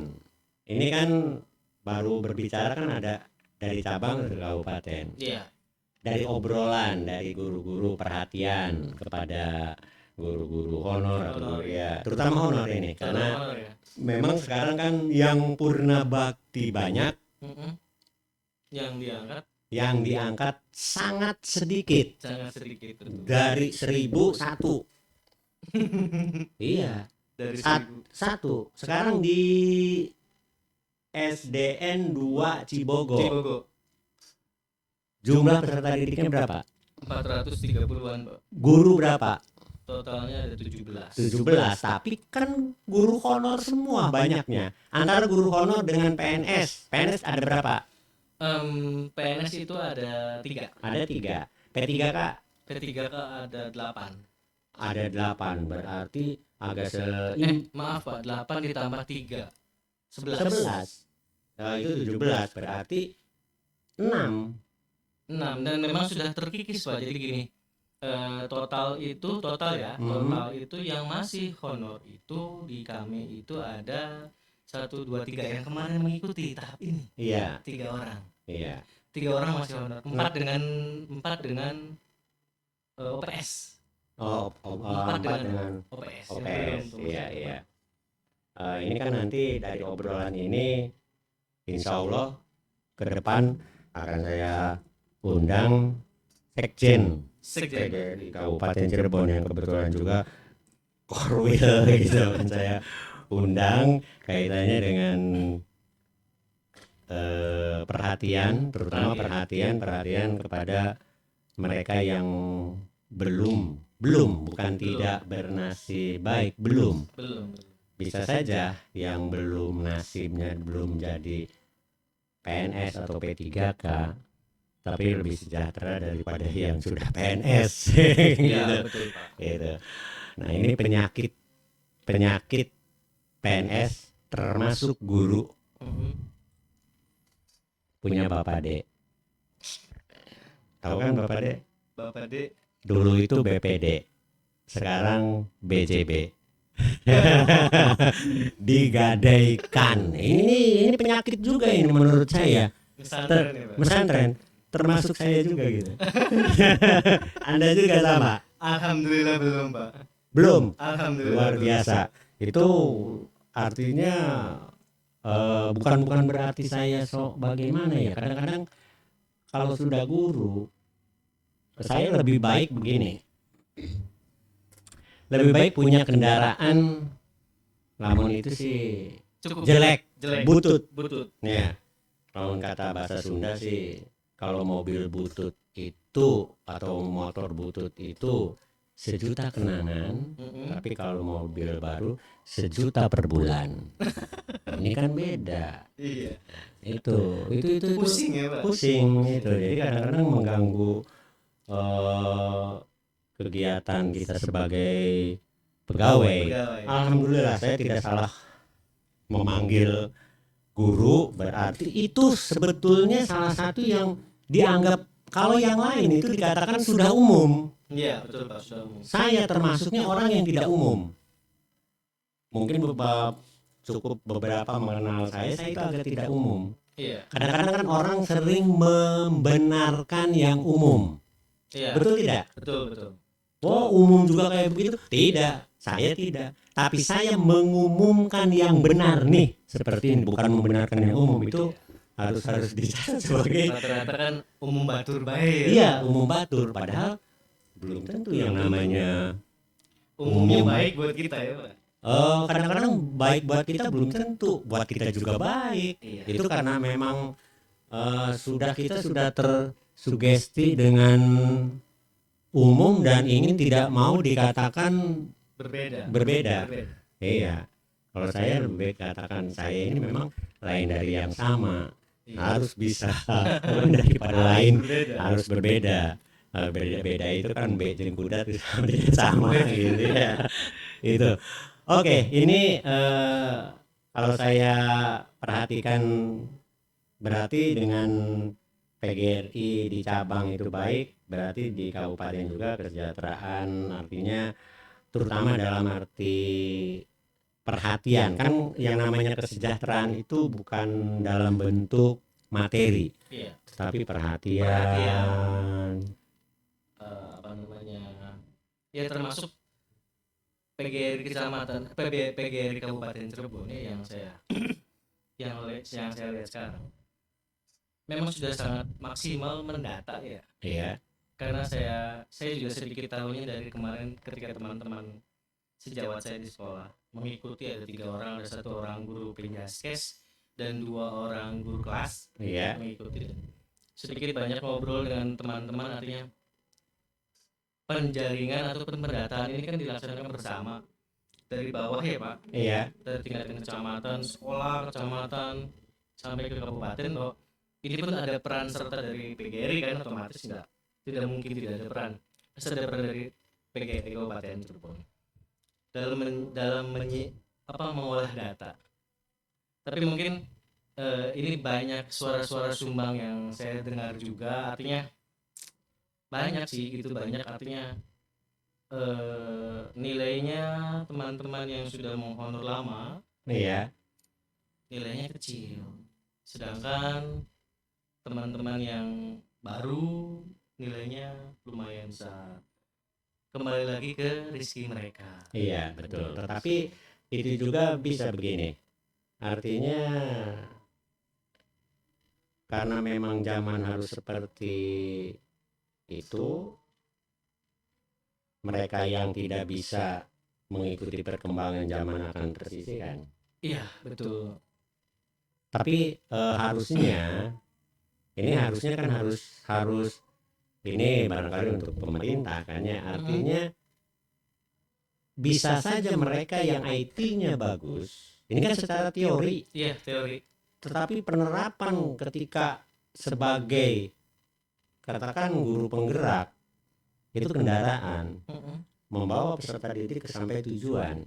ini kan baru berbicara kan ada dari cabang ke kabupaten. Iya. Dari obrolan dari guru-guru perhatian kepada guru-guru honor atau guru ya, terutama honor ini karena memang sekarang kan yang purna bakti banyak, yang diangkat sangat sedikit. Dari 1.001. Iya. Dari 1. Sekarang di SDN 2 Cibogo. Jumlah peserta didiknya berapa? 430-an, Pak. Guru berapa? Totalnya ada 17. 17, tapi kan guru honor semua banyaknya. Antara guru honor dengan PNS ada berapa? PNS itu ada 3. Ada 3. P3K? P3K ada 8. Ada 8, berarti agak maaf Pak, 8 ditambah 3. 11. Nah, itu 17, berarti 6. Dan memang sudah terkikis Pak. Jadi gini, total itu yang masih honor itu di kami itu ada 1, 2, 3 yang kemarin mengikuti tahap ini. Iya. 3 orang. Iya. 3 orang masih honor. 4 dengan OPS. 4 dengan OPS. Iya. Ini kan nanti dari obrolan ini insya Allah ke depan akan saya undang Sekjen di Kabupaten Cirebon yang kebetulan juga Korwil gitu kan, saya undang kaitannya dengan perhatian, terutama perhatian kepada mereka yang bukan tidak bernasib baik, belum. Bisa saja yang belum nasibnya belum jadi PNS atau P3K, tapi lebih sejahtera daripada yang sudah PNS. Iya, betul Pak. Gitu. Nah, ini penyakit PNS termasuk guru. Punya Bapak D. Tahu kan Bapak D? Bapak D dulu itu BPD, sekarang BJB. Digadaikan. Ini penyakit juga ini menurut saya. Pesantren termasuk saya juga gitu. Anda juga sama? Alhamdulillah belum Pak. Belum. Alhamdulillah. Luar biasa. Itu artinya bukan berarti saya sok bagaimana ya. Kadang-kadang kalau sudah guru, saya lebih baik begini. Lebih baik punya kendaraan, namun itu sih Cukup jelek, butut. Ya. Kalau kata bahasa Sunda sih, kalau mobil butut itu atau motor butut itu 1.000.000 kenangan, tapi kalau mobil baru 1.000.000 per bulan. Ini kan beda. Iya. Itu Pusing ya, Pak? Pusing itu. Jadi kadang-kadang mengganggu kegiatan kita sebagai pegawai. Alhamdulillah saya tidak salah memanggil guru, berarti itu sebetulnya salah satu yang dianggap, kalau yang lain itu dikatakan sudah umum. Iya, betul Pak, sudah umum. Saya termasuknya orang yang tidak umum. Mungkin cukup beberapa mengenal saya itu agak tidak umum. Iya. Kadang-kadang kan orang sering membenarkan yang umum. Iya. Betul tidak? Betul. Oh, umum juga kayak begitu? Tidak, saya tidak. Tapi saya mengumumkan yang benar nih. Seperti ini, bukan membenarkan yang umum. Itu harus dicatat sebagai rata-rata kan umum batur baik. Iya, umum batur. Padahal belum tentu yang namanya umumnya baik buat kita ya Pak. Kadang-kadang baik buat kita belum tentu buat kita juga baik. Iya. Itu karena memang kita sudah tersugesti dengan umum dan ingin tidak mau dikatakan berbeda. Iya. Kalau saya lebih katakan saya ini memang lain dari yang sama. Harus bisa daripada lain harus berbeda. Beda itu kan bejeng kuda sama gitu ya. Itu. Oke, ini kalau saya perhatikan berarti dengan PGRI di cabang itu baik, berarti di kabupaten juga kesejahteraan, artinya terutama dalam arti perhatian. Kan yang namanya kesejahteraan itu bukan dalam bentuk materi, tapi perhatian. Ya termasuk PGRI kecamatan, PGRI Kabupaten Cirebon ya yang saya lihat sekarang. Memang sudah sangat maksimal mendata ya. Iya. Karena saya juga sedikit tahunya dari kemarin ketika teman-teman sejawat saya di sekolah mengikuti, ada 3 orang, ada 1 orang guru penjaskes dan 2 orang guru kelas. Iya. Mengikuti. Sedikit banyak ngobrol dengan teman-teman, artinya penjaringan atau pendataan ini kan dilaksanakan bersama dari bawah ya Pak. Iya. Dari tingkatan kecamatan, sekolah, kecamatan sampai ke kabupaten loh. Ini pun ada peran serta dari PGRI kan, otomatis tidak mungkin tidak ada peran. Ada peran dari PGRI Kabupaten Cirebon dalam mengolah data. Tapi mungkin ini banyak suara-suara sumbang yang saya dengar juga, artinya banyak sih gitu, banyak artinya nilainya teman-teman yang sudah menghonor lama, iya, nilainya kecil, sedangkan teman-teman yang baru nilainya lumayan besar. Kembali lagi ke rezeki mereka. Iya, betul. Tetapi itu juga bisa begini. Artinya karena memang zaman harus seperti itu, mereka yang tidak bisa mengikuti perkembangan zaman akan tersisihkan. Iya, betul. Tapi harusnya kan harus ini barangkali untuk pemerintah kan ya, artinya bisa saja mereka yang IT-nya bagus, ini kan secara teori. Iya, teori. Tetapi penerapan ketika sebagai katakan guru penggerak itu kendaraan membawa peserta didik sampai tujuan.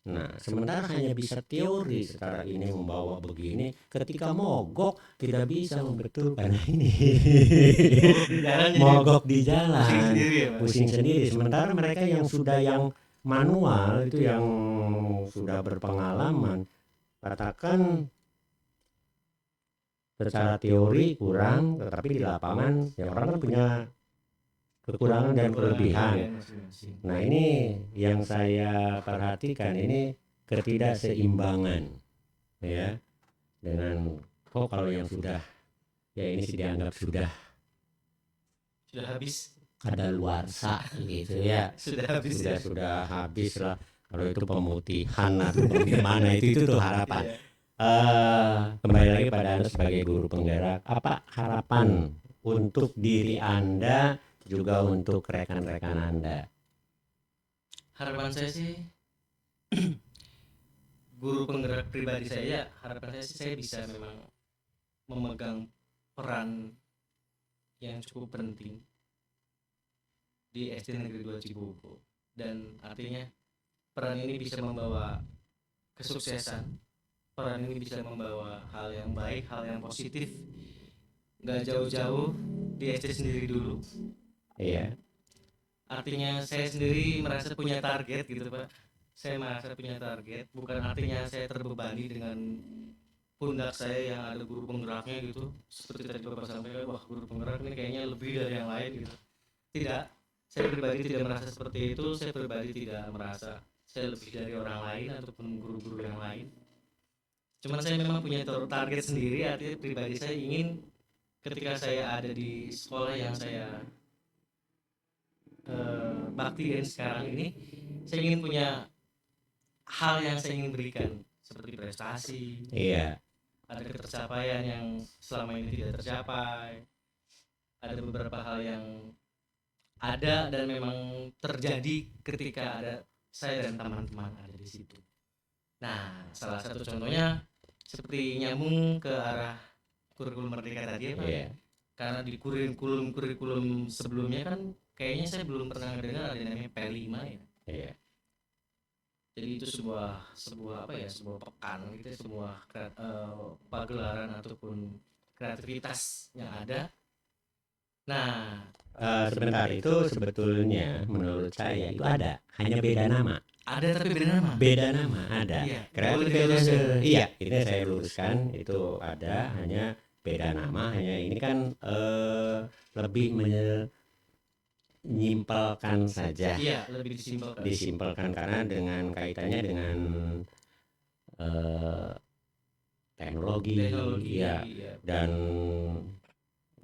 Nah, sementara hanya bisa teori secara ini membawa begini, ketika mogok tidak bisa membetulkan ini. Mogok di jalan, pusing sendiri. Sementara mereka yang manual itu yang sudah berpengalaman, katakan secara teori kurang, tetapi di lapangan ya orang kan punya kekurangan dan kelebihan. masing-masing. Nah, ini yang saya perhatikan, ini ketidakseimbangan ya, dengan kalau yang sudah ya ini sih dianggap sudah habis, kadaluarsa gitu ya. sudah habis ya. Sudah habis lah. Kalau itu pemutihan atau bagaimana itu tuh harapan. Kembali lagi pada Anda sebagai guru penggerak, apa harapan untuk diri Anda juga untuk rekan-rekan Anda? Harapan saya sih guru penggerak pribadi saya, harapan saya sih saya bisa memang memegang peran yang cukup penting di SD Negeri 2 Cibubur, dan artinya peran ini bisa membawa kesuksesan, peran ini bisa membawa hal yang baik, hal yang positif, nggak jauh-jauh di SD sendiri dulu. Iya. Artinya saya sendiri merasa punya target gitu Pak, saya merasa punya target, bukan artinya saya terbebani dengan pundak saya yang ada guru penggeraknya gitu, seperti tadi Bapak sampaikan, wah guru penggerak ini kayaknya lebih dari yang lain gitu. Tidak, saya pribadi tidak merasa seperti itu, saya pribadi tidak merasa saya lebih dari orang lain ataupun guru-guru yang lain. Cuman saya memang punya target sendiri, artinya pribadi saya ingin ketika saya ada di sekolah yang saya baktiin sekarang ini, saya ingin punya hal yang saya ingin berikan, seperti prestasi. Iya. Ada ketercapaian yang selama ini tidak tercapai, ada beberapa hal yang ada dan memang terjadi ketika ada saya dan teman-teman ada di situ. Nah, salah satu contohnya seperti nyambung ke arah kurikulum merdeka tadi ya Pak. Iya. Karena di kurikulum sebelumnya kan kayaknya saya belum pernah dengar ada yang namanya P5 ya. Iya. Jadi itu sebuah apa ya, sebuah pekan gitu, sebuah pagelaran ataupun kreativitas yang ada. Nah, sebentar, itu sebetulnya menurut saya itu ada, hanya beda nama. ada tapi beda nama. Beda nama ada. Iya. Kreativitas, iya, ini saya luruskan, itu ada, hanya beda nama. Hanya ini kan lebih menyimpelkan saja. Iya, lebih disimpelkan. Disimpelkan karena dengan kaitannya dengan teknologi, ya. Iya. Dan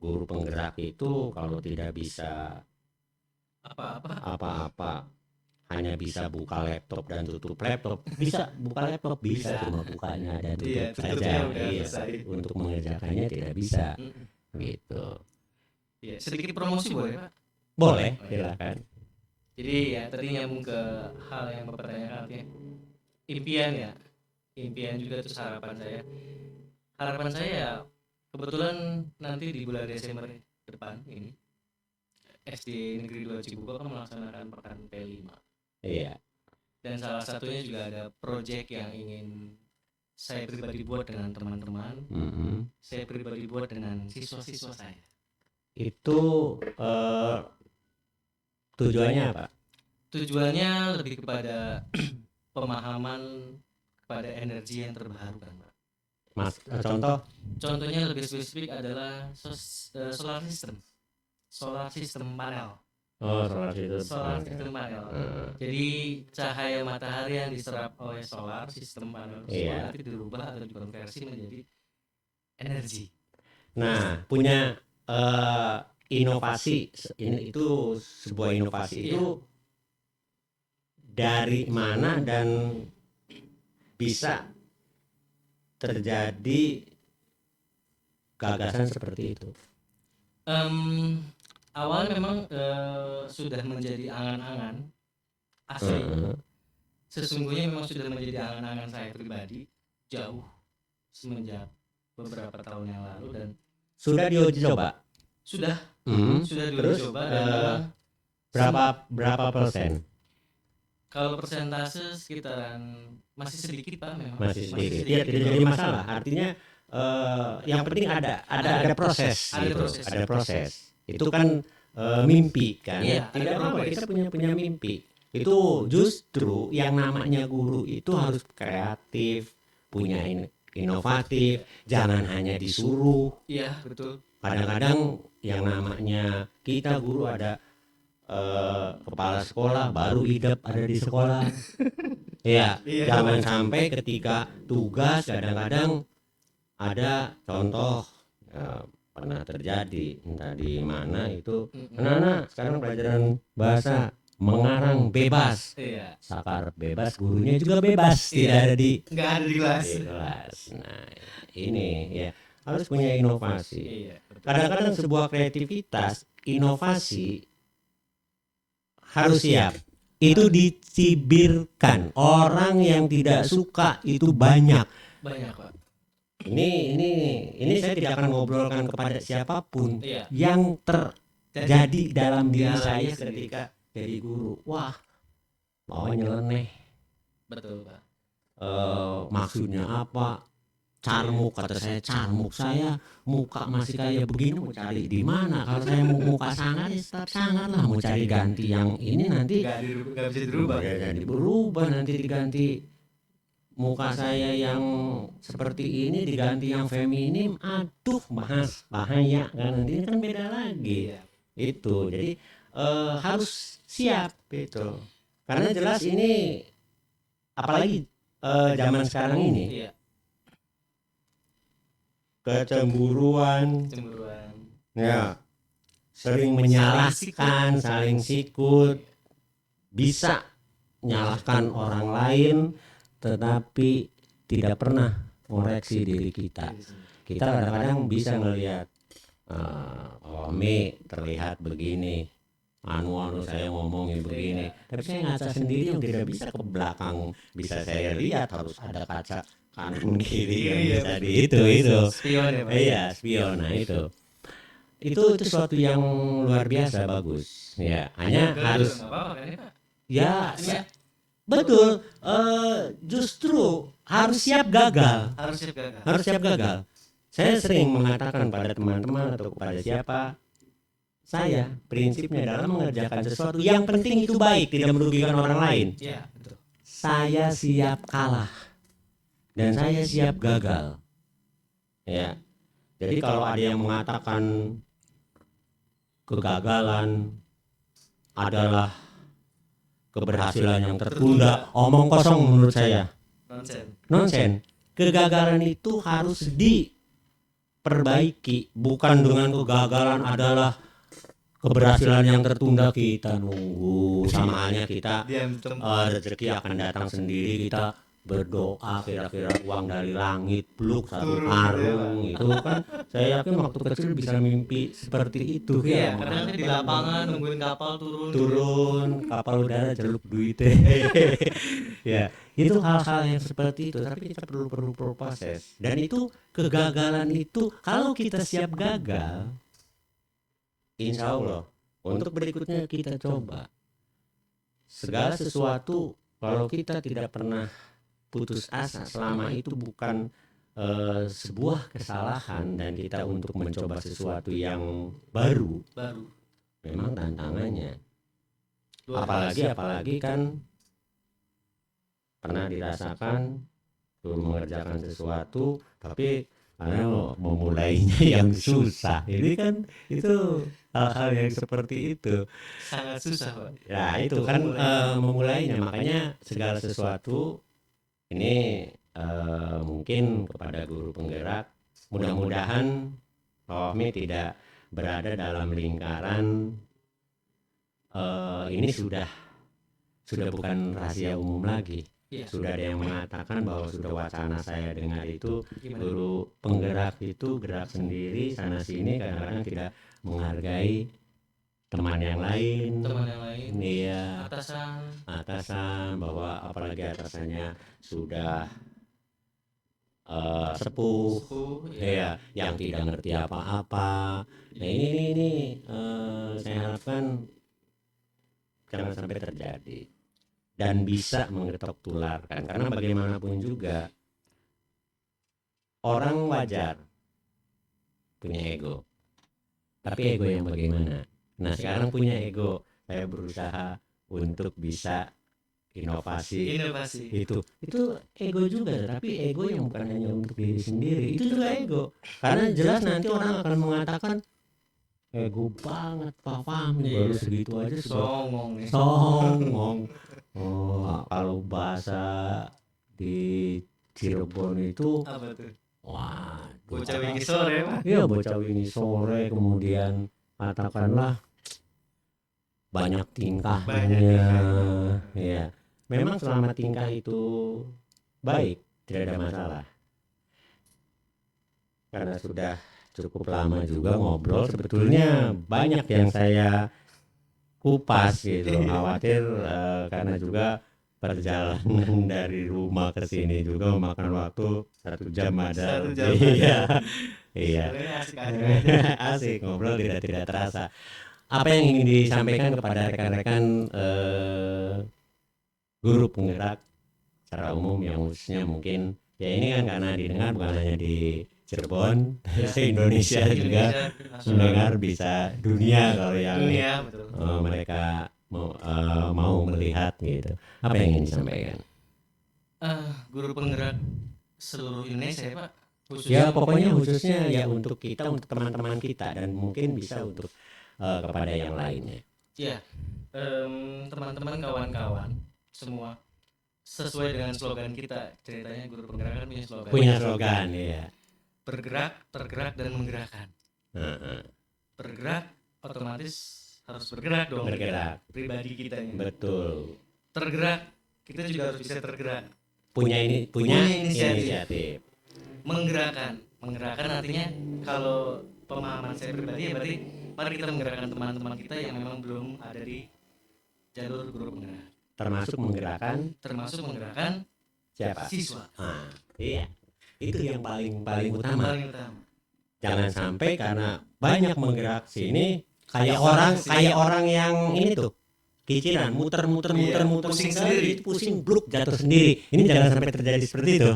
guru penggerak itu kalau tidak bisa apa-apa, hanya bisa buka laptop dan tutup laptop, bisa buka laptop bisa, cuma bukanya dan tutup saja. Iya, untuk mengerjakannya tidak bisa. Gitu. Ya, sedikit promosi boleh Pak? Boleh, silakan. Jadi ya tadi nyambung ke hal yang Bapak tanyakan ya. Impian ya. Impian juga itu harapan saya. Harapan saya ya kebetulan nanti di bulan Desember depan ini SD Negeri 2 Cibubur kan melaksanakan pekan P5. Iya. Dan salah satunya juga ada proyek yang ingin saya pribadi buat dengan teman-teman. Saya pribadi buat dengan siswa-siswa saya. Itu tujuannya apa? Tujuannya lebih kepada pemahaman kepada energi yang terbarukan, Pak. Mas, contohnya lebih spesifik adalah solar system panel. Solar system panel. Jadi cahaya matahari yang diserap oleh solar system panel nanti dirubah atau dikonversi menjadi energi. Nah, punya inovasi ini, itu sebuah inovasi itu dari mana dan bisa terjadi gagasan seperti itu? Awalnya memang sudah menjadi angan-angan asli. Sesungguhnya memang sudah menjadi angan-angan saya pribadi jauh semenjak beberapa tahun yang lalu, dan sudah diuji coba. Sudah diuji coba. Dan berapa persen? Kalau persentase sekitaran masih sedikit Pak, memang masih sedikit. Ya, tidak jadi masalah. Artinya yang penting ada proses. Ada proses. Itu kan mimpi kan. Iya, tidak apa-apa, kita punya mimpi. Itu justru yang namanya guru itu harus kreatif, punya inovatif, jangan hanya disuruh. Iya, betul. Kadang-kadang yang namanya kita guru ada kepala sekolah baru idap ada di sekolah. Ya, jangan sampai ketika tugas kadang-kadang ada contoh pernah terjadi entah di mana itu anak-anak sekarang pelajaran bahasa mengarang bebas, sakar bebas, gurunya juga bebas, nggak ada di kelas. Nah, ini ya harus punya inovasi. Kadang-kadang sebuah kreativitas, inovasi harus siap. Itu dicibirkan. Orang yang tidak suka itu banyak. Pak. Ini saya tidak akan ngobrolkan kepada siapapun yang terjadi dalam diri saya ketika jadi guru. Wah, mau nyeleneh. Betul, Pak. Maksudnya apa? Carmuk, kata saya, carmuk saya muka masih kayak begini mau cari di mana? Kalau saya mau muka sangar ya tetap sangar lah, mau cari ganti yang ini nanti nggak bisa dirubah. Jadi berubah nanti diganti muka saya yang seperti ini diganti yang feminim, aduh bahaya kan, nanti kan beda lagi. Itu jadi harus siap itu, karena jelas ini apalagi zaman sekarang ini. Kecemburuan, ya, sering menyalahkan, saling sikut, bisa menyalahkan orang lain, tetapi tidak pernah mengoreksi diri kita. Kita kadang-kadang bisa ngelihat, Mi terlihat begini, anu saya ngomongin begini, tapi saya ngaca sendiri yang tidak bisa ke belakang, bisa saya lihat harus ada kaca kanan kiri yang bisa di itu spion ya, Pak. Iya, spion. Nah itu suatu yang luar biasa bagus ya, hanya harus ya betul, justru harus siap gagal. Saya sering mengatakan pada teman-teman atau kepada siapa, saya prinsipnya dalam mengerjakan sesuatu yang penting itu baik, tidak merugikan orang lain. Betul. Saya siap kalah dan saya siap gagal. Ya. Jadi kalau ada yang mengatakan kegagalan adalah keberhasilan yang tertunda, omong kosong menurut saya. Nonsen. Kegagalan itu harus diperbaiki, bukan dengan kegagalan adalah keberhasilan yang tertunda. Kita nunggu, sama halnya kita rezeki akan datang sendiri, kita berdoa kira-kira uang dari langit pluk satu karung itu kan. Saya yakin waktu kecil bisa mimpi seperti itu ya. Kadang di lapangan nungguin kapal turun kapal udara celup duitnya. Ya, itu hal-hal yang seperti itu, tapi kita perlu proses. Dan itu kegagalan itu kalau kita siap gagal, insya Allah untuk berikutnya kita coba. Segala sesuatu kalau kita tidak pernah putus asa, selama itu bukan sebuah kesalahan dan kita untuk mencoba sesuatu yang baru. Memang tantangannya. Apalagi kan pernah dirasakan mengerjakan sesuatu tapi memulainya yang susah. Ini kan itu hal-hal yang seperti itu sangat susah, Pak. Ya itu kan memulainya, makanya segala sesuatu ini mungkin kepada guru penggerak, mudah-mudahan Rohmi tidak berada dalam lingkaran ini sudah bukan rahasia umum lagi. Sudah ada yang mengatakan bahwa sudah wacana saya dengar itu guru penggerak itu gerak sendiri sana sini, kadang-kadang tidak menghargai teman yang lain. Iya, atasan bahwa apalagi atasannya sudah sepuh ya, yang tidak ngerti apa-apa. Nah ini saya harapkan jangan sampai terjadi dan bisa mengetok tularkan, karena bagaimanapun juga orang wajar punya ego, tapi ego yang bagaimana? Nah sekarang punya ego, saya berusaha untuk bisa inovasi. Itu ego juga, tapi ego yang bukan hanya untuk diri sendiri, itu juga ego, karena jelas nanti orang akan mengatakan ego banget Pak Fahmi, baru segitu aja sudah Songong nih. songong. Oh, kalau bahasa di Cirebon itu Apa tuh? wah, Bocah wingi sore, Pak. iya bocah wingi sore, kemudian katakanlah banyak tingkahnya. Ya, memang selama tingkah itu baik, tidak ada masalah. Karena sudah cukup lama juga ngobrol, sebetulnya banyak yang saya kupas gitu, khawatir karena juga perjalanan dari rumah ke sini juga memakan waktu 1 jam ada. 1 jam. Iya, iya. Sebenarnya asik-asik aja. Asik ngobrol tidak terasa. Apa yang ingin disampaikan kepada rekan-rekan guru penggerak secara umum yang khususnya mungkin ya ini kan karena didengar bukan hanya di Cirebon, se-Indonesia juga mendengar, bisa dunia kalau yang Dunia, betul. mereka mau melihat gitu. Apa yang ingin disampaikan? Guru penggerak seluruh Indonesia ya Pak. Ya pokoknya khususnya ya untuk kita, untuk teman-teman kita, dan mungkin bisa untuk kepada yang lainnya. Ya, teman-teman, kawan-kawan semua, sesuai dengan slogan kita, ceritanya guru penggerak kan punya slogan. Punya slogan ya. Bergerak, tergerak, dan menggerakkan. Bergerak otomatis harus bergerak dong. Bergerak. Pribadi kita ini. Betul. Tergerak, kita juga harus bisa tergerak. Punya inisiatif. Menggerakkan artinya kalau pemahaman saya pribadi ya berarti mari kita menggerakkan teman-teman kita yang memang belum ada di jalur guru penggerak. Termasuk menggerakkan siapa? Siswa. Iya. Itu yang paling utama. Jangan sampai karena banyak menggerak sini kayak orang yang ini tuh kiciran muter pusing sendiri, pusing bluk jatuh sendiri. Ini jangan sampai terjadi seperti itu.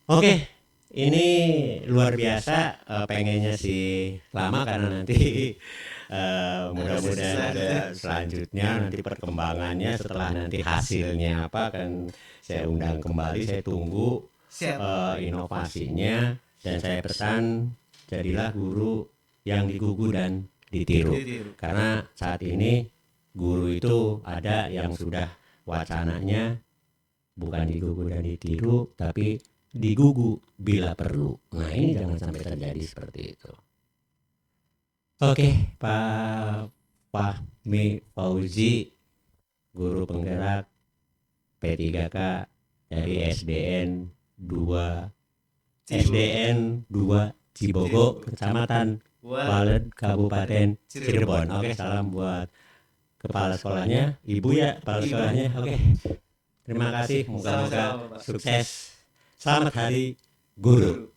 Oke. Ini luar biasa, pengennya sih lama karena nanti mudah-mudahan ada selanjutnya, nanti perkembangannya setelah nanti hasilnya apa kan saya undang kembali, saya tunggu inovasinya, dan saya pesan jadilah guru yang digugu dan ditiru. Karena saat ini guru itu ada yang sudah wacananya bukan digugu dan ditiru, tapi digugu bila perlu. Nah ini jangan sampai terjadi seperti itu. Oke, Pak Fahmi Fauzi, guru penggerak P3K dari SDN 2 Cibogo, Kecamatan Walet, Kabupaten Cirebon. Oke, salam buat kepala sekolahnya, Ibu ya kepala sekolahnya. Oke, terima kasih, moga-moga sukses. Selamat Hari Guru.